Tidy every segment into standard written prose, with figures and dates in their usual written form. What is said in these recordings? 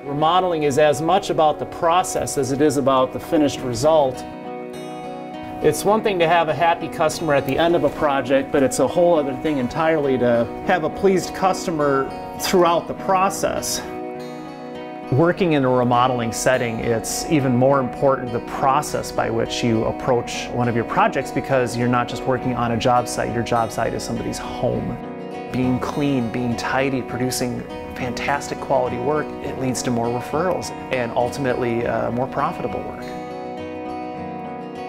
Remodeling is as much about the process as it is about the finished result. It's one thing to have a happy customer at the end of a project, but it's a whole other thing entirely to have a pleased customer throughout the process. Working in a remodeling setting, it's even more important the process by which you approach one of your projects, because you're not just working on a job site. Your job site is somebody's home. Being clean, being tidy, producing fantastic quality work, it leads to more referrals and ultimately more profitable work.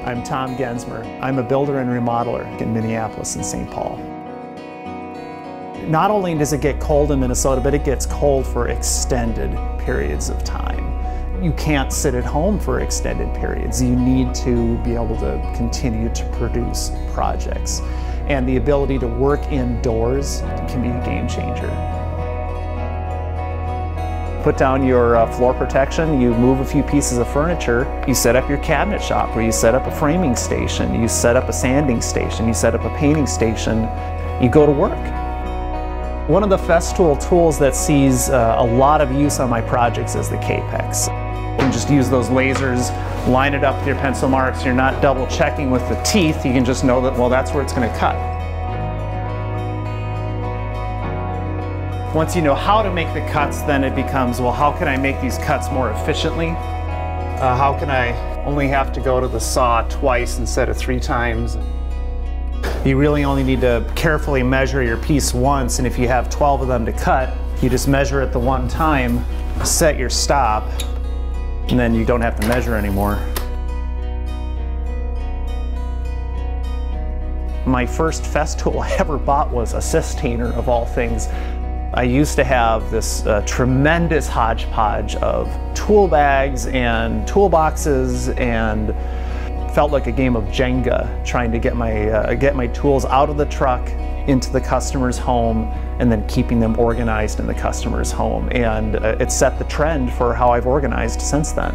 I'm Tom Gensmer. I'm a builder and remodeler in Minneapolis and St. Paul. Not only does it get cold in Minnesota, but it gets cold for extended periods of time. You can't sit at home for extended periods. You need to be able to continue to produce projects. And the ability to work indoors can be a game changer. Put down your floor protection, you move a few pieces of furniture, you set up your cabinet shop, or you set up a framing station, you set up a sanding station, you set up a painting station, you go to work. One of the Festool tools that sees a lot of use on my projects is the gépek. You can just use those lasers, line it up with your pencil marks. You're not double checking with the teeth. You can just know that, well, that's where it's going to cut. Once you know how to make the cuts, then it becomes, well, how can I make these cuts more efficiently? How can I only have to go to the saw twice instead of 3 times? You really only need to carefully measure your piece once, and if you have 12 of them to cut, you just measure it the one time, set your stop, and then you don't have to measure anymore. My first Festool I ever bought was a Systainer, of all things. I used to have this tremendous hodgepodge of tool bags and toolboxes, and felt like a game of Jenga, trying to get my tools out of the truck into the customer's home and then keeping them organized in the customer's home. And it set the trend for how I've organized since then.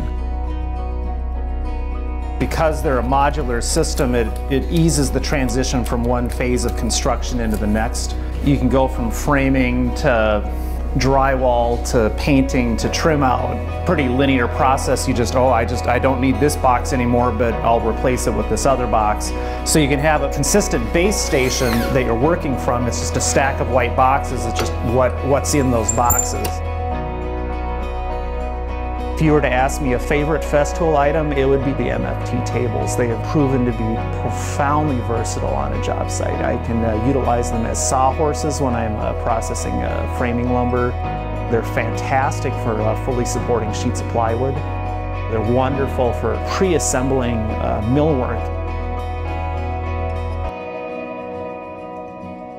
Because they're a modular system, it eases the transition from one phase of construction into the next. You can go from framing to drywall to painting to trim out. Pretty linear process. You just, I don't need this box anymore, but I'll replace it with this other box. So you can have a consistent base station that you're working from. It's just a stack of white boxes. It's just what's in those boxes. If you were to ask me a favorite Festool item, it would be the MFT tables. They have proven to be profoundly versatile on a job site. I can utilize them as sawhorses when I'm processing framing lumber. They're fantastic for fully supporting sheets of plywood. They're wonderful for pre-assembling millwork.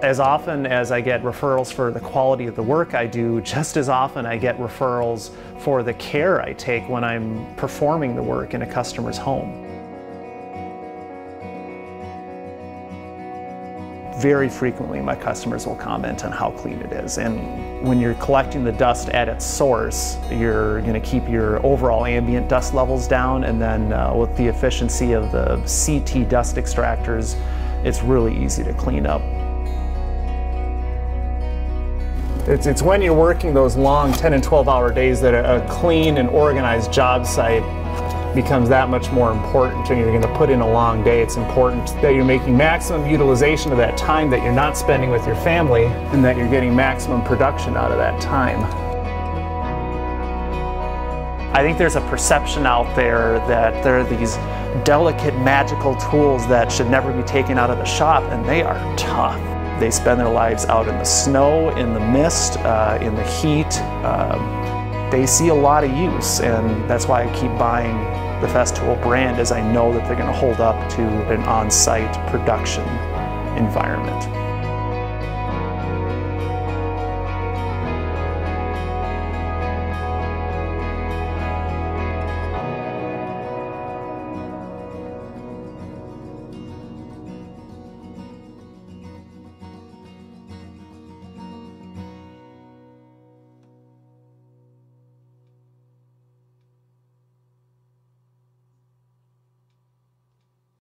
As often as I get referrals for the quality of the work I do, just as often I get referrals for the care I take when I'm performing the work in a customer's home. Very frequently my customers will comment on how clean it is, and when you're collecting the dust at its source, you're going to keep your overall ambient dust levels down, and then with the efficiency of the CT dust extractors, it's really easy to clean up. It's when you're working those long 10 and 12-hour days that a clean and organized job site becomes that much more important. When you're going to put in a long day, it's important that you're making maximum utilization of that time that you're not spending with your family, and that you're getting maximum production out of that time. I think there's a perception out there that there are these delicate, magical tools that should never be taken out of the shop, and they are tough. They spend their lives out in the snow, in the mist, in the heat. They see a lot of use, and that's why I keep buying the Festool brand, as I know that they're going to hold up to an on-site production environment.